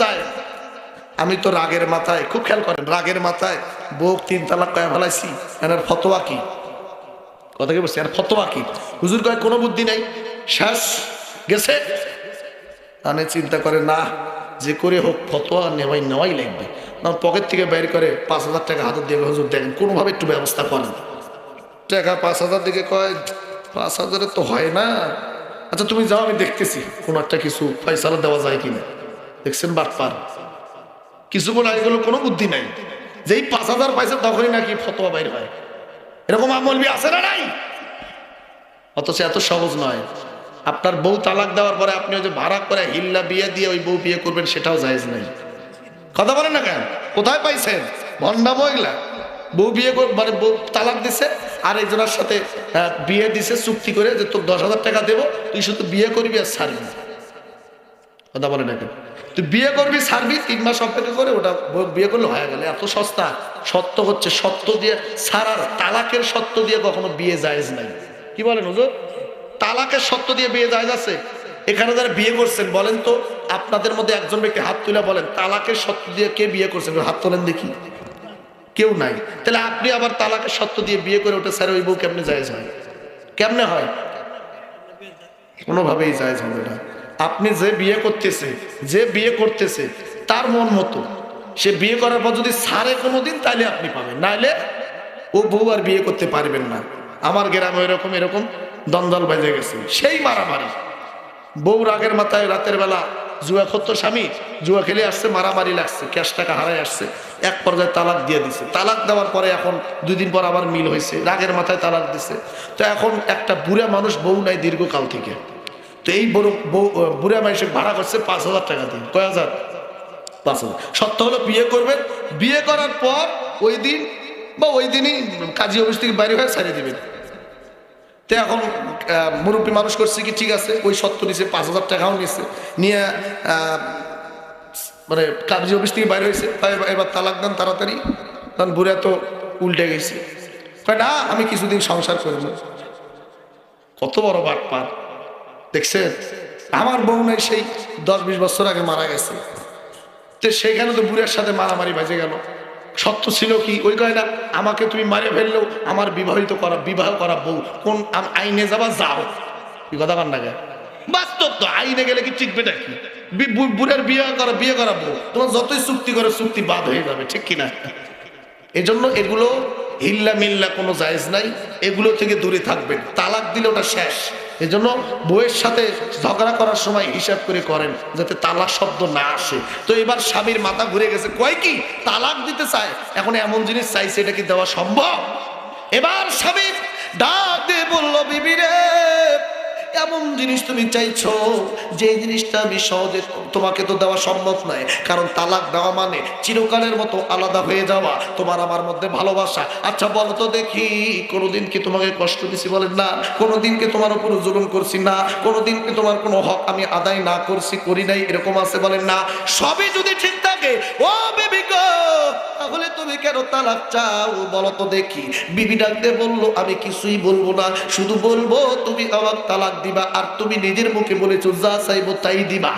যায়। আমি তো রাগের মাথায়, খুব খেয়াল করেন, রাগের মাথায় বউ 3 তালাক কয়ে ফেলাইছি, এনার ফতোয়া কি? কথা কি বলছি? আর ফতোয়া কি? হুজুর কয় কোনো বুদ্ধি নাই, শেষ গেছে। আনে চিন্তা করে না, যে করে হোক ফতোয়া নেওয়াই লাগবে। না, পকেট থেকে বের করে 5,000 টাকা হাতে দিয়ে, হুজুর দেখেন কোনোভাবে একটু ব্যবস্থা করেন। টাকা 5,000 দিকে কয় 5,000 তো হয় না, আচ্ছা তুমি যাও, আমি দেখতেছি কোনো একটা কিছু ফয়সালা দেওয়া যায় কিনা। দেখছেন বাটপার, কিছু বলে এগুলো কোনো বুদ্ধি নাই, যেই 5,000 পাইছে তখনই নাকি ফতোয়া বাইর হয়। এরকম আমলবি আছে না নাই? অথচ এত সহজ নয়। আপনার বউ তালাক দেওয়ার পরে আপনি ওই যে ভাড়া করে হিল্লা বিয়ে দিয়ে ওই বউ বিয়ে করবেন, সেটাও জায়েজ নাই। কথা বলেন না কেন? কোথায় পাইছেন ভণ্ডামো এগুলা? বউ বিয়ে মানে বউ তালাক দিছে, আর একজনের সাথে বিয়ে দিছে চুক্তি করে যে তোর 10,000 টাকা দেবো, তুই শুধু বিয়ে করবি আর ছাড়বি। কথা বলে না কেন? তুই বিয়ে করবি, ছাড়বি, 3 মাস অপেক্ষা করে ওটা বিয়ে করলে হয়ে গেল। এত সস্তা। সত্য হচ্ছে সত্য দিয়ে ছাড়ার, তালাকের সত্য দিয়ে কখনো বিয়ে জায়েজ নাই। কি বলেন হুজুর? তালাকের সত্য দিয়ে বিয়ে জায়েজ আছে? এখানে যারা বিয়ে করছেন বলেন তো, আপনাদের মধ্যে একজন ব্যক্তি হাত তুলে বলেন তালাকের সত্য দিয়ে কে বিয়ে করছেন? হাত তোলেন দেখি। কেউ নাই। তাহলে আপনি আবার তালাকের সত্য দিয়ে বিয়ে করে ওটা স্যার ওই বউ কেমনে জায়েজ হয়? কেমনে হয়? কোনোভাবেই জায়েজ হবে না। আপনি যে বিয়ে করতেছে তার মন মতো, সে বিয়ে করার পর যদি ছাড়ে কোনোদিন, তাহলে আপনি পাবেন, নাইলে ও বউ আর বিয়ে করতে পারবেন না। আমার গ্রামে এরকম দ্বন্দ্ব বেজে গেছে, সেই মারামারি। বউ রাগের মাথায় রাতের বেলা জুয়া খেলতো স্বামী, জুয়া খেলে আসছে, মারামারি লাগছে, ক্যাশ টাকা হারায় আসছে, এক পর্যায়ে তালাক দিয়ে দিছে। তালাক দেওয়ার পরে এখন 2 দিন পর আবার মিল হয়েছে, রাগের মাথায় তালাক দিছে। তো এখন একটা বুড়া মানুষ, বউ নাই দীর্ঘকাল থেকে, তো এই বুড়া মানুষ ভাড়া করছে 5,000 টাকা দিয়ে। কয় হাজার? 5,000। সত্য হলো বিয়ে করবেন, বিয়ে করার পর ওই দিন বা ওই দিনই কাজী অফিস থেকে বাইরে হয়ে ছাড়িয়ে দিবেন। তো এখন মুরব্বী মানুষ করছে কি, ঠিক আছে, ওই সত্য নিছে, 5,000 টাকাও নিছে, নিয়ে মানে কাজী অফিস থেকে বাইরে হয়েছে, এবার তালাক দেন তাড়াতাড়ি। তখন বুড়া তো উল্টে গেছে, কয় না আমি কিছুদিন সংসার করব। কত বড় বাটপার দেখছেন? আমার বউ নাই, সেই 10-20 বছর আগে মারা গেছে। তো সেখানে তো বুড়ার সাথে মারামারি বাজে গেল। সত্য ছিল কি? ওই কয় না, আমাকে তুমি মারে ফেললেও আমার বিবাহ করা বউ, কোন আইনে যাবা যাও। কি কথা কান না? বাস্তব তো, আইনে গেলে কি টিকবে নাকি? বুড়ার বিয়ে করা বউ, তোমার যতই চুক্তি করে চুক্তি বাদ হয়ে যাবে, ঠিক কিনা? এজন্য এগুলো হিল্লা মিল্লা কোনো জায়েজ নাই, এগুলো থেকে দূরে থাকবেন। তালাক দিলে ওটা শেষ। এজন্য বউয়ের সাথে ঝগড়া করার সময় হিসাব করে করেন, যাতে তালাক শব্দ না আসে। তো এবার স্বামীর মাথা ঘুরে গেছে, কয় কি তালাক দিতে চায়, এখন এমন জিনিস চাইছে, এটা কি দেওয়া সম্ভব? এবার স্বামী ডাক দিয়ে বলল, বিবি রে, এমন জিনিস তুমি চাইছো, যে জিনিসটা আমি সহজে তোমাকে তো দেওয়া সম্ভব নয়। কারণ তালাক দেওয়া মানে চিরকালের মতো আলাদা হয়ে যাওয়া, তোমার আমার মধ্যে ভালোবাসা। আচ্ছা বলো তো দেখি, কোনোদিন কি তোমাকে কষ্ট দিছি? বলেন না। কোনোদিন কি তোমার উপর জুলুম করছি? না। কোনোদিন কি তোমার কোনো হক আমি আদায় না করছি, করি নাই, এরকম আছে? বলেন না। সবই যদি ঠিক থাকে, ও বেবি গো, তাহলে তুমি কেন তালাক চাও বলো তো দেখি। বিবি ডাকতে বললো, আমি কিছুই বলবো না, শুধু বলবো তুমি আমার তালাক দিবা, আর তুমি নিজের মুখে বলেছো যা চাইবো তাই দিবা।